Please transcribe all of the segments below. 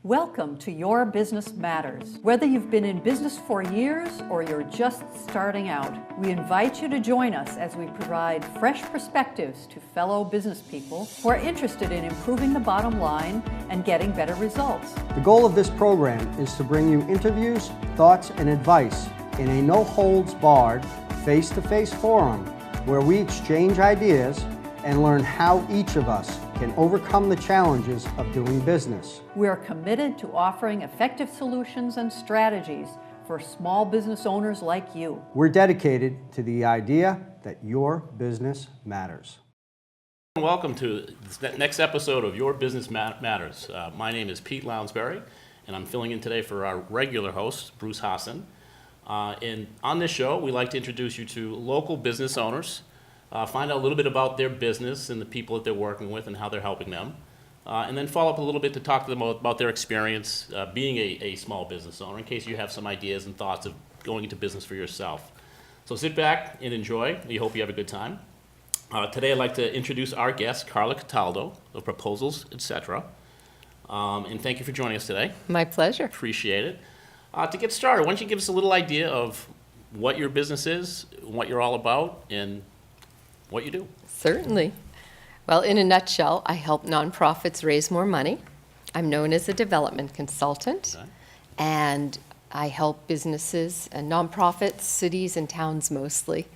Welcome to Your Business Matters. Whether you've been in business for years or you're just starting out, we invite you to join us as we provide fresh perspectives to fellow business people who are interested in improving the bottom line and getting better results. The goal of this program is to bring you interviews, thoughts, and advice in a no-holds-barred, face-to-face forum where we exchange ideas and learn how each of us can overcome the challenges of doing business. We are committed to offering effective solutions and strategies for small business owners like you. We're dedicated to the idea that your business matters. Welcome to the next episode of Your Business Matters. My name is Pete Lounsbury, and I'm filling in today for our regular host, Bruce Hassan. And on this show, we like to introduce you to local business owners, find out a little bit about their business and the people that they're working with and how they're helping them, and then follow up a little bit to talk to them about their experience being a small business owner in case you have some ideas and thoughts of going into business for yourself. So sit back and enjoy. We hope you have a good time. Today I'd like to introduce our guest, Carla Cataldo of Proposals, Etc. And thank you for joining us today. My pleasure. Appreciate it. To get started, why don't you give us a little idea of what your business is, what you're all about, and what you do. Certainly. Well, in a nutshell, I help nonprofits raise more money. I'm known as a development consultant, Okay. and I help businesses and nonprofits, cities and towns mostly,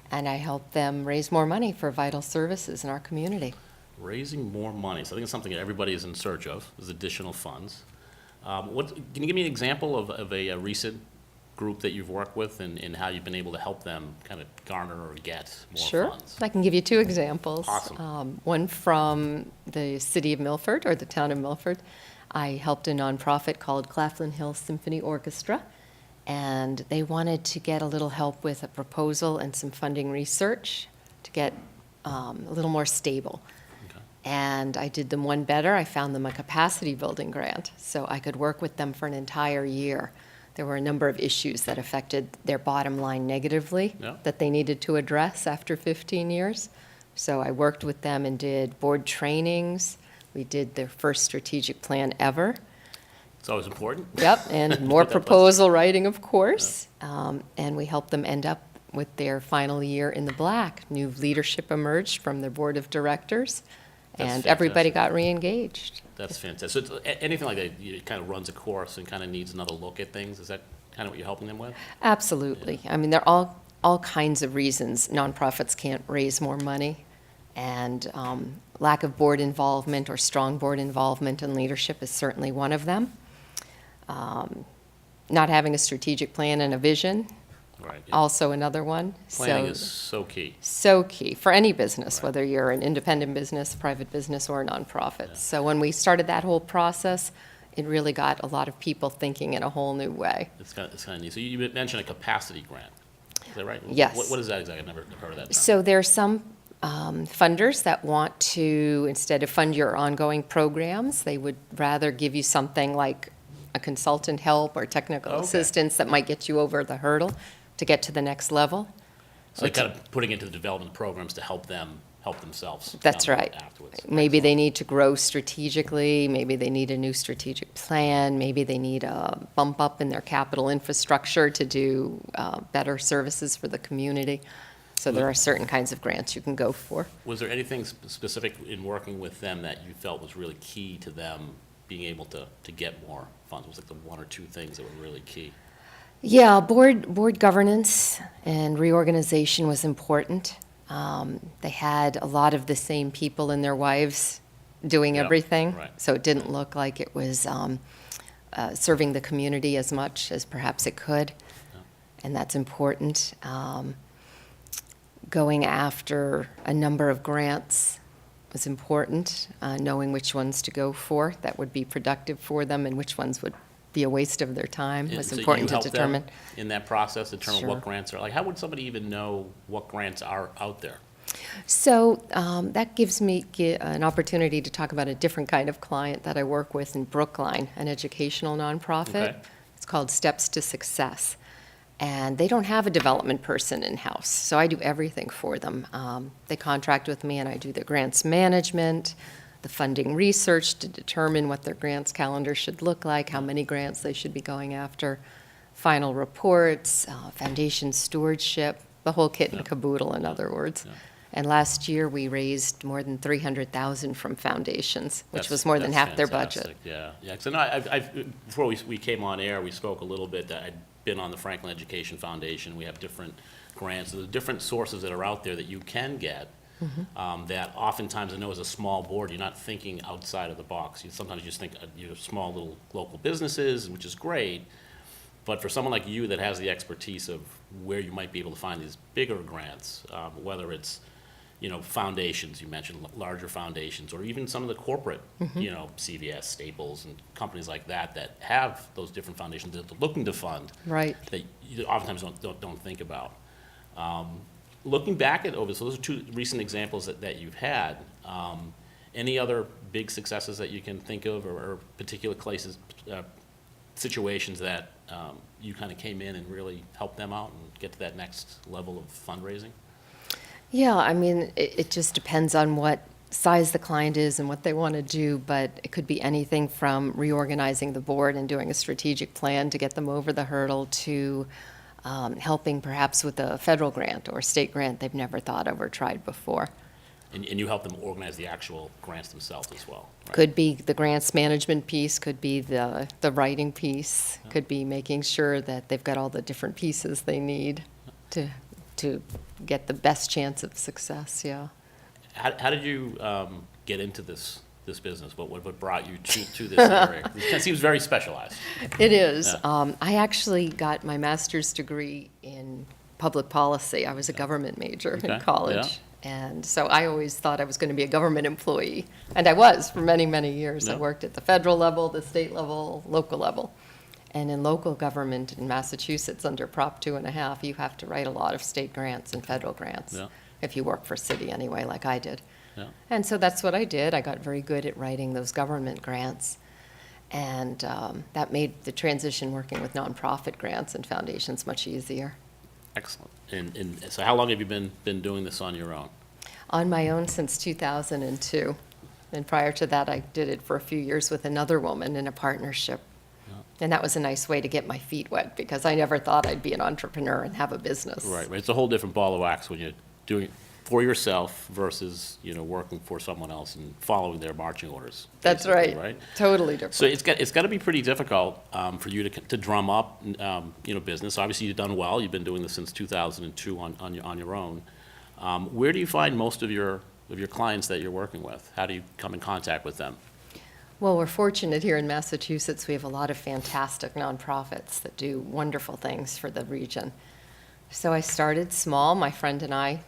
and I help them raise more money for vital services in our community. Raising more money. So I think it's something that everybody is in search of, is additional funds. Can you give me an example of a recent group that you've worked with and how you've been able to help them kind of garner or get more Sure. funds? I can give you two examples. Awesome. One from the city of Milford, or the town of Milford. I helped a nonprofit called Claflin Hill Symphony Orchestra, and they wanted to get a little help with a proposal and some funding research to get a little more stable. Okay. And I did them one better. I found them a capacity building grant, so I could work with them for an entire year. There were a number of issues that affected their bottom line negatively that they needed to address after 15 years. So I worked with them and did board trainings. We did their first strategic plan ever. It's always important. Yep, and more proposal writing, of course. And we helped them end up with their final year in the black. New leadership emerged from their board of directors, and everybody got re-engaged. That's fantastic. So it's, anything like that, it kind of runs a course and kind of needs another look at things. Is that kind of what you're helping them with? Absolutely. I mean, there are all kinds of reasons nonprofits can't raise more money, and lack of board involvement or strong board involvement and leadership is certainly one of them. Not having a strategic plan and a vision, Right. also another one. Planning is so key. So key for any business, Right. whether you're an independent business, private business, or a nonprofit. So when we started that whole process, it really got a lot of people thinking in a whole new way. It's kind of neat. So you mentioned a capacity grant. Is that right? Yes. What is that exactly? I've never heard of that term. So there are some funders that want to, instead of fund your ongoing programs, they would rather give you something like a consultant help or technical assistance that might get you over the hurdle to get to the next level. So you're kind of putting into the development programs to help them help themselves. That's right. Afterwards. Maybe they need to grow strategically, maybe they need a new strategic plan, maybe they need a bump up in their capital infrastructure to do better services for the community. So there are certain kinds of grants you can go for. Was there anything specific in working with them that you felt was really key to them being able to get more funds? Was like the one or two things that were really key? Yeah, board governance and reorganization was important. They had a lot of the same people and their wives doing everything, right. so it didn't look like it was serving the community as much as perhaps it could, and that's important. Going after a number of grants was important, knowing which ones to go for that would be productive for them and which ones would be a waste of their time was So important you to help determine. them in that process, determine Sure. what grants are, like how would somebody even know what grants are out there? So that gives me an opportunity to talk about a different kind of client that I work with in Brookline, an educational nonprofit. Okay. It's called Steps to Success. And they don't have a development person in-house, so I do everything for them. They contract with me and I do their grants management, the funding research to determine what their grants calendar should look like, how many grants they should be going after, final reports, foundation stewardship, the whole kit and caboodle, in other words. Yeah. And last year, we raised more than $300,000 from foundations, which That's- was more than that's half their budget. fantastic. Yeah, yeah. 'Cause I know before we came on air, we spoke a little bit that I'd been on the Franklin Education Foundation. We have different grants, the different sources that are out there that you can get. That oftentimes, I know as a small board, you're not thinking outside of the box. Sometimes you just think small little local businesses, which is great. But for someone like you that has the expertise of where you might be able to find these bigger grants, whether it's foundations, you mentioned larger foundations, or even some of the corporate, CVS, Staples, and companies like that have those different foundations that they're looking to fund. Right. That you oftentimes don't think about. Looking back at so those are two recent examples that you've had. Any other big successes that you can think of, or particular places, situations that you kind of came in and really helped them out and get to that next level of fundraising? Yeah, I mean, it just depends on what size the client is and what they want to do, but it could be anything from reorganizing the board and doing a strategic plan to get them over the hurdle to helping perhaps with a federal grant or state grant they've never thought of or tried before. And you help them organize the actual grants themselves as well, right? Could be the grants management piece, could be the writing piece, could be making sure that they've got all the different pieces they need to get the best chance of success, yeah. How did you get into this business? What brought you to this area? It seems very specialized. It is. Yeah. I actually got my master's degree in public policy. I was a government major in Okay, college. And so I always thought I was going to be a government employee. And I was for many, many years. Yeah. I worked at the federal level, the state level, local level. And in local government in Massachusetts, under Prop 2.5, you have to write a lot of state grants and federal grants. Yeah. If you work for a city anyway, like I did. Yeah. And so that's what I did. I got very good at writing those government grants. And that made the transition working with nonprofit grants and foundations much easier. Excellent. And so how long have you been doing this on your own? On my own since 2002. And prior to that, I did it for a few years with another woman in a partnership. Yeah. And that was a nice way to get my feet wet because I never thought I'd be an entrepreneur and have a business. Right. It's a whole different ball of wax when you're doing it for yourself versus, working for someone else and following their marching orders. That's basically, right. Totally different. So it's got to be pretty difficult for you to drum up, business. Obviously, you've done well. You've been doing this since 2002 on your own. Where do you find most of your clients that you're working with? How do you come in contact with them? Well, we're fortunate here in Massachusetts. We have a lot of fantastic nonprofits that do wonderful things for the region. So I started small. My friend and I,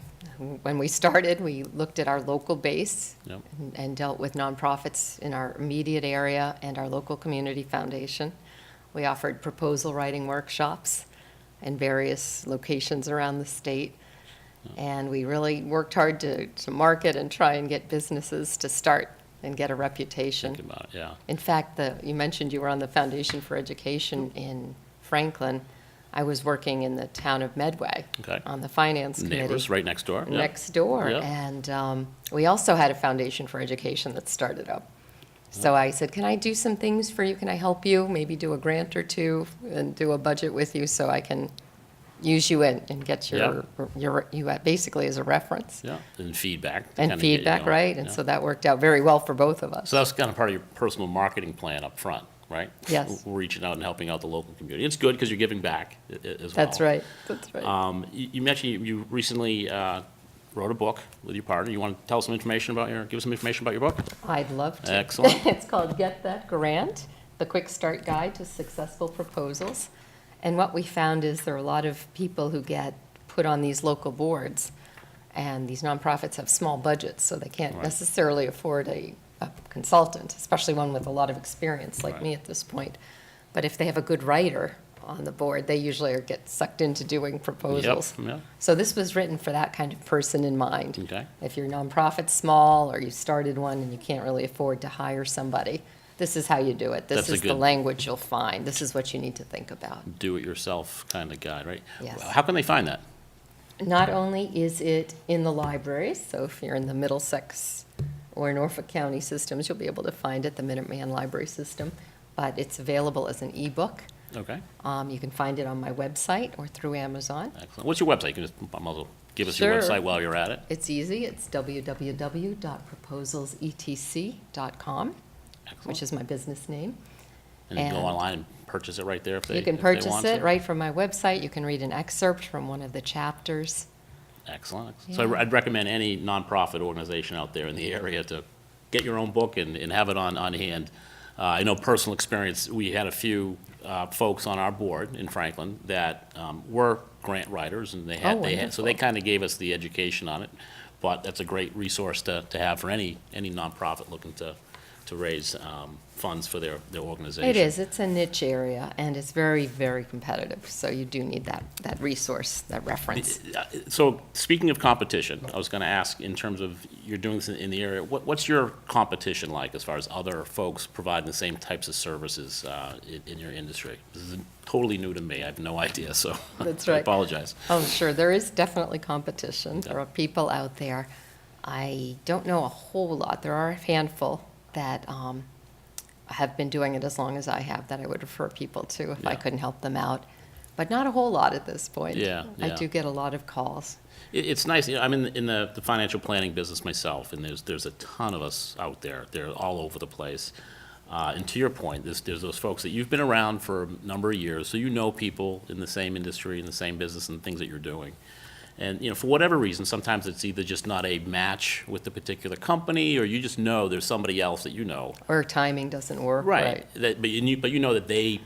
when we started, we looked at our local base. Yep. and dealt with nonprofits in our immediate area and our local community foundation. We offered proposal writing workshops in various locations around the state. And we really worked hard to market and try and get businesses to start and get a reputation. Think about it, yeah. In fact, you mentioned you were on the Foundation for Education in Franklin. I was working in the town of Medway Okay. on the finance committee. Neighbors right next door. Yeah. Next door. Yeah. And we also had a Foundation for Education that started up. So I said, can I do some things for you? Can I help you? Maybe do a grant or two and do a budget with you so I can use you and get you basically as a reference. Yeah, and feedback. to And kinda get you feedback, going. right? And Yeah. so that worked out very well for both of us. So that's kind of part of your personal marketing plan up front, right? Yes. Reaching out and helping out the local community. It's good because you're giving back as well. That's right, that's right. You mentioned you recently wrote a book with your partner. You want to tell us some information give us some information about your book? I'd love to. Excellent. It's called Get That Grant, the Quick Start Guide to Successful Proposals. And what we found is there are a lot of people who get put on these local boards, and these nonprofits have small budgets, so they can't Right. necessarily afford a consultant, especially one with a lot of experience like Right. me at this point. But if they have a good writer on the board, they usually get sucked into doing proposals. Yep, yeah. So this was written for that kind of person in mind. Okay. If your nonprofit's small or you started one and you can't really afford to hire somebody, this is how you do it. This That's a is the good- language you'll find. This is what you need to think about. Do-it-yourself kind of guide, right? Yes. How can they find that? Not only is it in the libraries, so if you're in the Middlesex or Norfolk County systems, you'll be able to find it, the Minuteman Library System. But it's available as an ebook. Okay, You can find it on my website or through Amazon. excellent. What's your website? You can just, might as well give us Sure. your website while you're at it. It's easy. It's www.proposalsetc.com, which is my business name. And you can go And online and purchase it right there if they You can if they purchase want it to. right from my website. You can read an excerpt from one of the chapters. Excellent. So Yeah. I'd recommend any nonprofit organization out there in the area to get your own book and have it on hand. I know personal experience, we had a few folks on our board in Franklin that were grant writers, and so wonderful. they kind of gave us the education on it. But that's a great resource to have for any nonprofit looking to raise funds for their organization. It is. It's a niche area, and it's very, very competitive. So you do need that resource, that reference. So, speaking of competition, I was going to ask, in terms of you're doing this in the area, what's your competition like as far as other folks providing the same types of services in your industry? This is totally new to me. I have no idea, so That's I right. apologize. Oh, sure. There is definitely competition. There are people out there. I don't know a whole lot. There are a handful that have been doing it as long as I have that I would refer people to if I Yeah. couldn't help them out. But not a whole lot at this point. Yeah, I yeah. do get a lot of calls. It's nice. I'm in the financial planning business myself, and there's a ton of us out there. They're all over the place. And to your point, there's those folks that you've been around for a number of years, so you know people in the same industry, in the same business, and things that you're doing. And, for whatever reason, sometimes it's either just not a match with the particular company, or you just know there's somebody else that you know. Or timing doesn't work. Right. But you know that they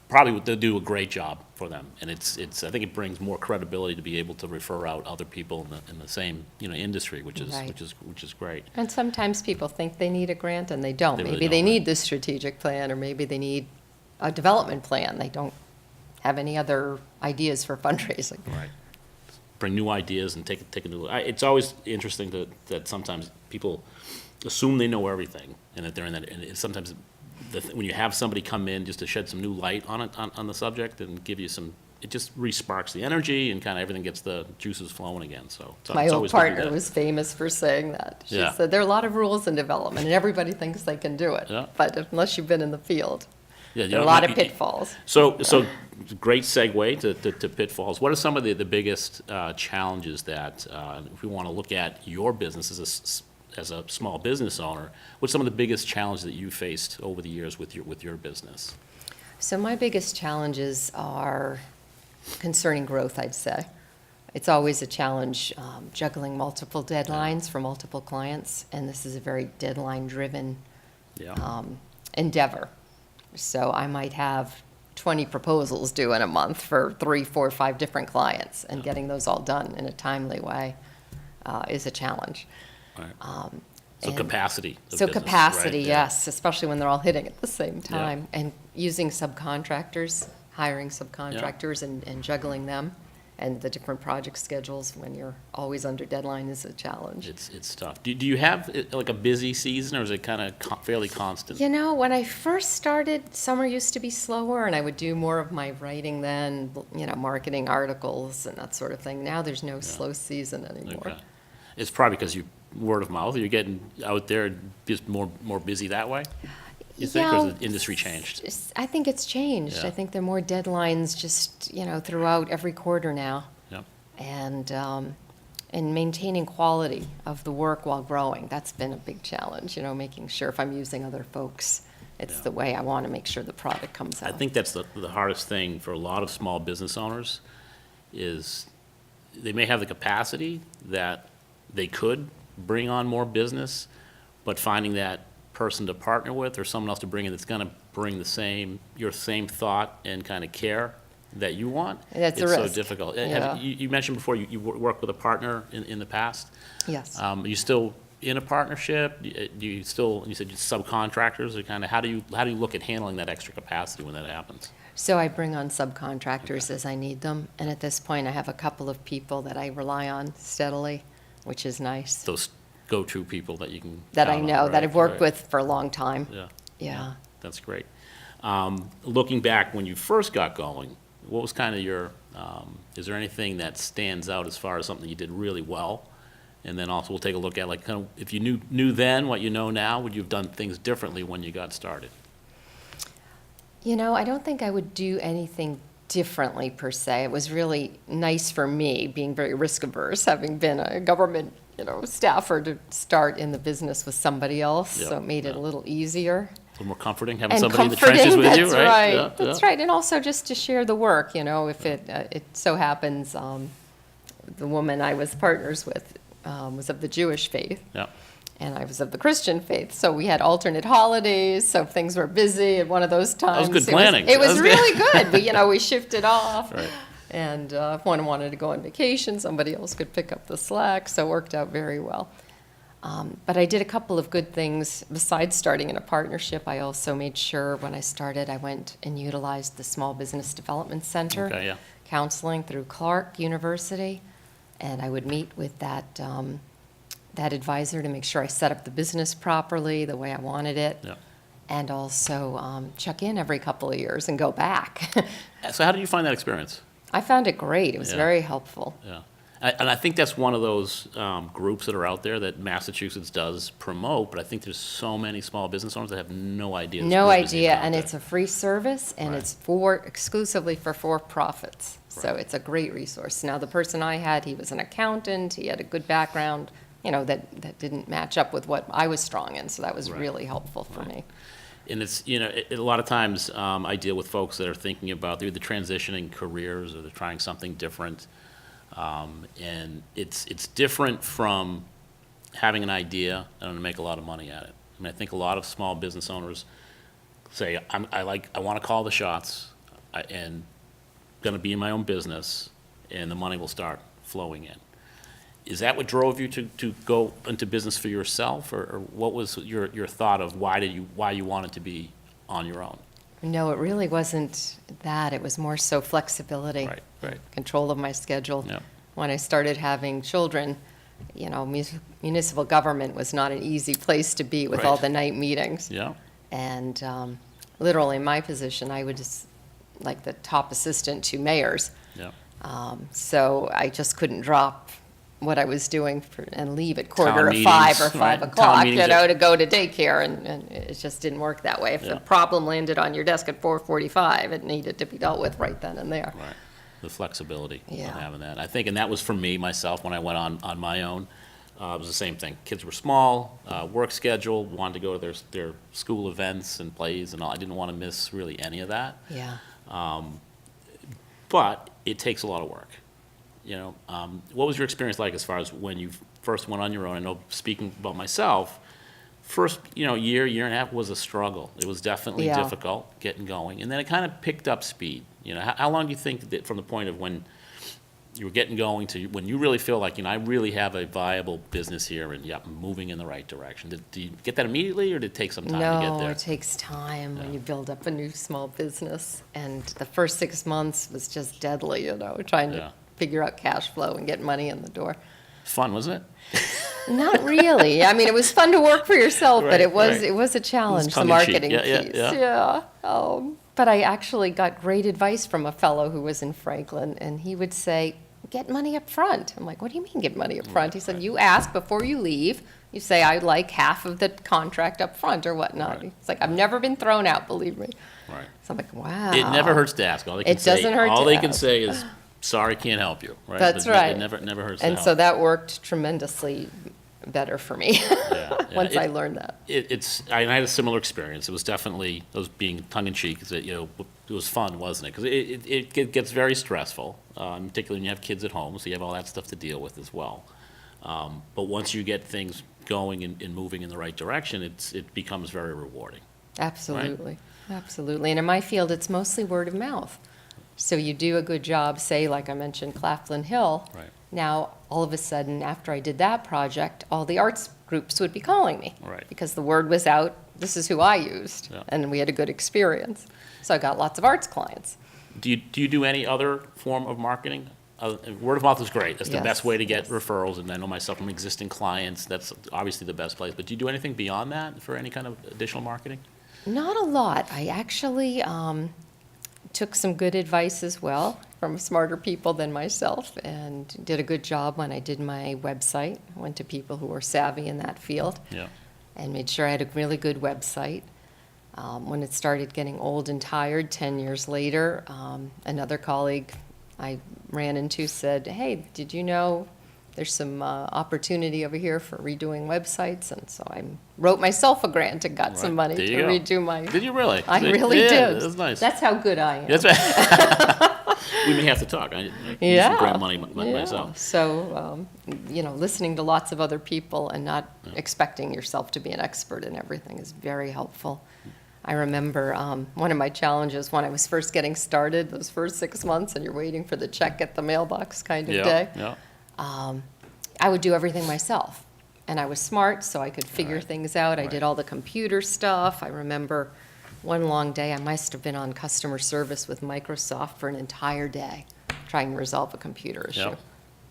probably they'll do a great job for them, and it's I think it brings more credibility to be able to refer out other people in the same industry, which is Right. which is great. And sometimes people think they need a grant and they don't. They really Maybe they don't, need this strategic plan, or maybe they need a development plan. They don't have any other ideas for fundraising. Right. Bring new ideas and take a new. It's always interesting that sometimes people assume they know everything, and that they're in that. And sometimes when you have somebody come in just to shed some new light on it on the subject and give you some, it just re-sparks the energy and kind of everything gets the juices flowing again. So My it's old always good to do partner that. was famous for saying that. She Yeah. said, there are a lot of rules in development, and everybody thinks they can do it. Yeah. But unless you've been in the field, Yeah, you there are a don't- lot of you- pitfalls. So great segue to pitfalls. What are some of the biggest challenges that, if we want to look at your business as a small business owner, what's some of the biggest challenges that you faced over the years with your business? So my biggest challenges are concerning growth, I'd say. It's always a challenge juggling multiple deadlines for multiple clients, and this is a very deadline-driven Yeah. endeavor. So I might have 20 proposals due in a month for 3, 4, 5 different clients, and getting those all done in a timely way is a challenge. Right. So and- capacity. of So business, capacity, right? Yeah. yes, especially when they're all hitting at the same Yeah. time. And using subcontractors, hiring subcontractors and juggling them, and the different project schedules when you're always under deadline is a challenge. It's tough. Do you have like a busy season, or is it kind of fairly constant? You know, when I first started, summer used to be slower, and I would do more of my writing then, marketing articles and that sort of thing. Now there's no slow season anymore. Okay. It's probably because word of mouth. You're getting out there and just more busy that way. You think, or has the industry changed? I think it's changed. Yeah. I think there are more deadlines just, throughout every quarter now. Yep. And maintaining quality of the work while growing, that's been a big challenge, making sure if I'm using other folks, it's Yeah. the way I want to make sure the product comes I out. think that's the hardest thing for a lot of small business owners is they may have the capacity that they could bring on more business, but finding that person to partner with or someone else to bring in that's going to bring your same thought and kind of care that you want. That's a it's so risk. difficult. Yeah. You mentioned before you worked with a partner in the past. Yes. Are you still in a partnership? You said you subcontractors, or kind of how do you look at handling that extra capacity when that happens? So I bring on subcontractors as I need them, and at this point, I have a couple of people that I rely on steadily, which is nice, Those go-to people that you can that I count on, know, that right, I've worked right. with for a long time. Yeah. Yeah. That's great. Looking back, when you first got going, what was kind of is there anything that stands out as far as something you did really well And then also we'll take a look at like kind of if you knew then what you know now, would you have done things differently when you got started? I don't think I would do anything differently per se. It was really nice for me, being very risk averse, having been a government, staffer, to start in the business with somebody else. Yeah, So it made it yeah. a little easier. A little more comforting having And somebody in the comforting, trenches with you, that's right? right. Yeah, That's yeah. right. And also just to share the work, if it so happens, the woman I was partners with was of the Jewish faith. Yeah. And I was of the Christian faith, so we had alternate holidays, so things were busy at one of those times. good planning. It was That was really good. We shifted off. Right. And if one wanted to go on vacation, somebody else could pick up the slack, so it worked out very well. But I did a couple of good things. Besides starting in a partnership, I also made sure when I started, I went and utilized the Small Business Development Center. Okay, yeah. Counseling through Clark University. And I would meet with that advisor to make sure I set up the business properly, the way I wanted it. Yeah. And also check in every couple of years and go back. So how did you find that experience? I found it great. It was Yeah. very helpful. Yeah. And I think that's one of those groups that are out there that Massachusetts does promote, but I think there's so many small business owners that have no idea. No this business is idea, out and there. it's a free service, and Right. it's exclusively for for-profits. So Right. it's a great resource. Now, the person I had, he was an accountant, he had a good background, that didn't match up with what I was strong in, so that was Right. really helpful for me. And it's, a lot of times I deal with folks that are thinking about they're either transitioning careers or they're trying something different. And it's different from having an idea and I'm going to make a lot of money at it. I mean, I think a lot of small business owners say, I want to call the shots and going to be in my own business and the money will start flowing in. Is that what drove you to go into business for yourself, or what was your thought of why you wanted to be on your own? No, it really wasn't that. It was more so flexibility. Right. Control of my schedule. Yeah. When I started having children, municipal government was not an easy place to be with Right. all the night meetings. Yeah. And literally, in my position, I would just like the top assistant to mayors. Yeah. So I just couldn't drop what I was doing and leave at quarter of meetings, 5 or 5 right. Town o'clock, meetings to go to daycare, and it just didn't work that way. If Yeah. the problem landed on your desk at 4:45, it needed to be dealt with right then and there. Right. The flexibility Yeah. of having that. I think, and that was for me, myself, when I went on my own. It was the same thing. Kids were small, work schedule, wanted to go to their school events and plays and all. I didn't want to miss really any of that. Yeah. But it takes a lot of work. What was your experience like as far as when you first went on your own? I know, speaking about myself, first, year and a half was a struggle. It was definitely Yeah. difficult getting going. And then it kind of picked up speed. How long do you think that from the point of when you were getting going to when you really feel like, I really have a viable business here and, I'm moving in the right direction? Did you get that immediately, or did it take some time to get No, there? it takes time when Yeah. you build up a new small business. And the first 6 months was just deadly, trying Yeah. to figure out cash flow and get money in the door. Fun, wasn't it? Not really. I mean, it was fun to work for yourself, but Right, it was right. it was a challenge, the tongue in cheek. marketing Yeah, piece. yeah. But I actually got great advice from a fellow who was in Franklin, and he would say, "Get money up front." I'm like, "What do you mean get money up front?" He said, Right. "You ask before you leave. You say, I'd like half of the contract up front or whatnot." Right. It's like, I've never been thrown out, believe me. Right. So I'm like, wow. It never hurts to ask. All they can It doesn't hurt all to they can ask. say is, "Sorry, can't help you." Right? That's But right. It never hurts to And help. so that worked tremendously better for me Yeah. once I It- learned that. I had a similar experience. It was definitely, I was being tongue-in-cheek, that, it was fun, wasn't it? Because it gets very stressful, particularly when you have kids at home, so you have all that stuff to deal with as well. But once you get things going and moving in the right direction, it becomes very rewarding. Absolutely, absolutely. And in my field, it's mostly word of mouth. So you do a good job, say, like I mentioned, Claflin Hill. Right. Now, all of a sudden, after I did that project, all the arts groups would be calling me. Right. Because the word was out, this is who I used. Yeah. And we had a good experience. So I got lots of arts clients. Do you do any other form of marketing? Word of mouth is great. That's the Yes, best way to get yes. referrals, and I know myself from existing clients, that's obviously the best place. But do you do anything beyond that for any kind of additional marketing? Not a lot. I actually took some good advice as well from smarter people than myself, and did a good job when I did my website. Went to people who were savvy in that field. Yeah. And made sure I had a really good website. When it started getting old and tired, 10 years later, another colleague I ran into said, hey, did you know there's some opportunity over here for redoing websites? And so I wrote myself a grant and got some money There to you go. redo my... Did you really? I really did. That's nice. That's how good I am. That's right. We may have to talk. I need some grant money myself. So, listening to lots of other people and not expecting yourself to be an expert in everything is very helpful. I remember one of my challenges when I was first getting started, those first 6 months, and you're waiting for the check at the mailbox kind of day. Yeah. I would do everything myself. And I was smart, so I could figure things out. I did all the computer stuff. I remember one long day, I must have been on customer service with Microsoft for an entire day trying to resolve a computer issue. Yep.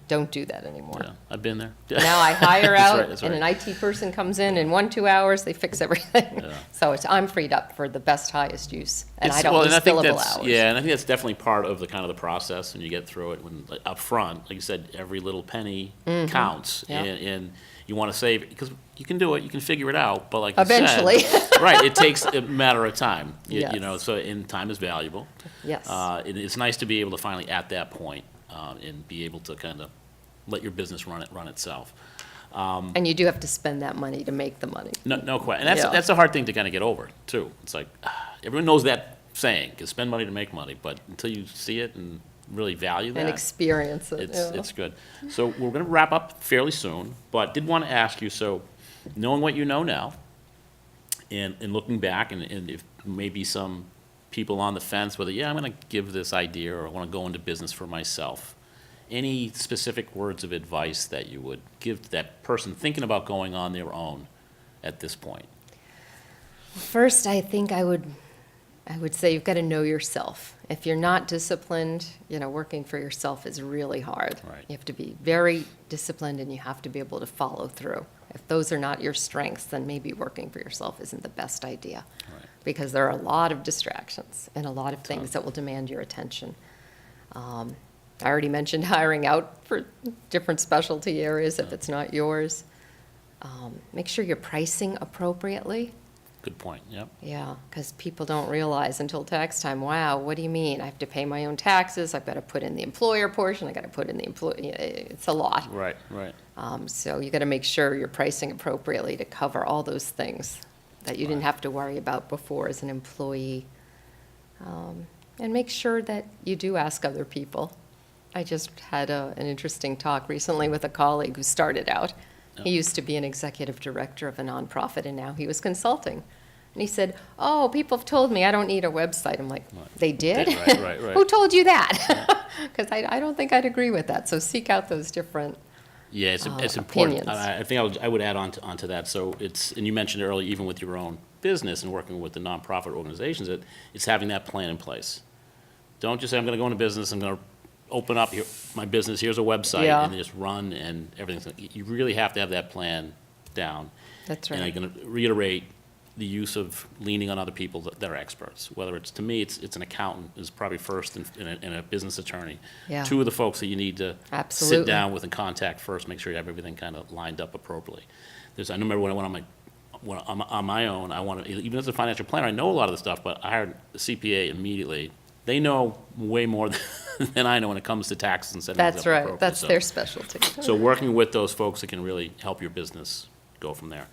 Don't do that anymore. Yeah, I've been there. Now I hire That's out, right, that's and an right. IT person comes in 1-2 hours, they fix everything. Yeah. So I'm freed up for the best, highest use, and I It's- don't well, lose I think billable that's, hours. Yeah, and I think that's definitely part of the kind of the process when you get through it. When up front, like you said, every little penny counts, Yeah. and you want to save because you can do it, you can figure it out. But like Eventually. you said, right, it takes a matter of time. You Yes. know, so and time is valuable. Yes. It's nice to be able to finally at that point and be able to kind of let your business run itself. And you do have to spend that money to make the money. No question. And Yeah. that's a hard thing to kind of get over, too. It's like, everyone knows that saying, you spend money to make money, but until you see it and really value that, And experience it. yeah. it's good. So we're going to wrap up fairly soon, but did want to ask you, so knowing what you know now, and looking back, and if maybe some people on the fence, whether, I'm going to give this idea or I want to go into business for myself, any specific words of advice that you would give to that person thinking about going on their own at this point? First, I think I would say you've got to know yourself. If you're not disciplined, working for yourself is really hard. Right. You have to be very disciplined, and you have to be able to follow through. If those are not your strengths, then maybe working for yourself isn't the best idea. Right. Because there are a lot of distractions and a lot of things that will demand your attention. I already mentioned hiring out for different specialty areas if it's not yours. Make sure you're pricing appropriately. Good point, yep. Yeah, because people don't realize until tax time, wow, what do you mean? I have to pay my own taxes, I've got to put in the employer portion, I got to put in the employee, it's a lot. Right. So you got to make sure you're pricing appropriately to cover all those things that you didn't have to worry about before as an employee. And make sure that you do ask other people. I just had an interesting talk recently with a colleague who started out. He used to be an executive director of a nonprofit, and now he was consulting. And he said, oh, people have told me I don't need a website. I'm like, they did? Right. Who told you that? Because I don't think I'd agree with that. So seek out those different Yeah, it's important. opinions. I think I would add onto that. So and you mentioned earlier, even with your own business and working with the nonprofit organizations, it's having that plan in place. Don't just say, I'm going to go into business, I'm going to open up my business, here's a website, and just run and everything. You really have to have that plan down. That's right. And I'm going to reiterate the use of leaning on other people that are experts. Whether it's, to me, it's an accountant is probably first and a business attorney. Yeah. Two of the folks that you need to Absolutely. sit down with and contact first, make sure you have everything kind of lined up appropriately. I remember when I went on my own, even as a financial planner, I know a lot of the stuff, but I hired a CPA immediately. They know way more than I know when it comes to taxes and setting things That's up right. appropriately. That's their specialty. So working with those folks that can really help your business go from there.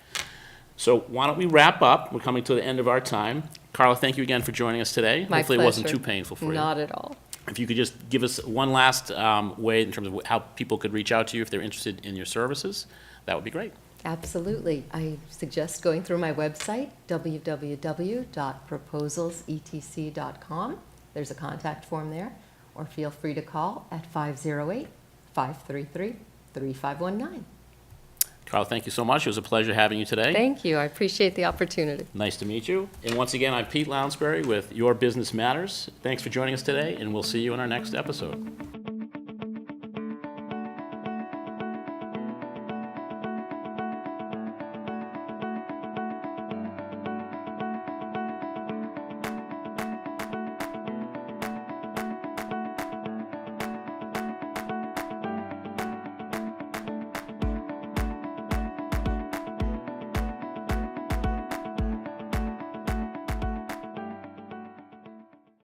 So why don't we wrap up? We're coming to the end of our time. Carla, thank you again for joining us today. My Hopefully it wasn't pleasure. too painful for you. Not at all. If you could just give us one last way in terms of how people could reach out to you if they're interested in your services, that would be great. Absolutely. I suggest going through my website, www.proposalsetc.com. There's a contact form there, or feel free to call at 508-533-3519. Carla, thank you so much. It was a pleasure having you today. Thank you. I appreciate the opportunity. Nice to meet you. And once again, I'm Pete Lounsbury with Your Business Matters. Thanks for joining us today, and we'll see you in our next episode.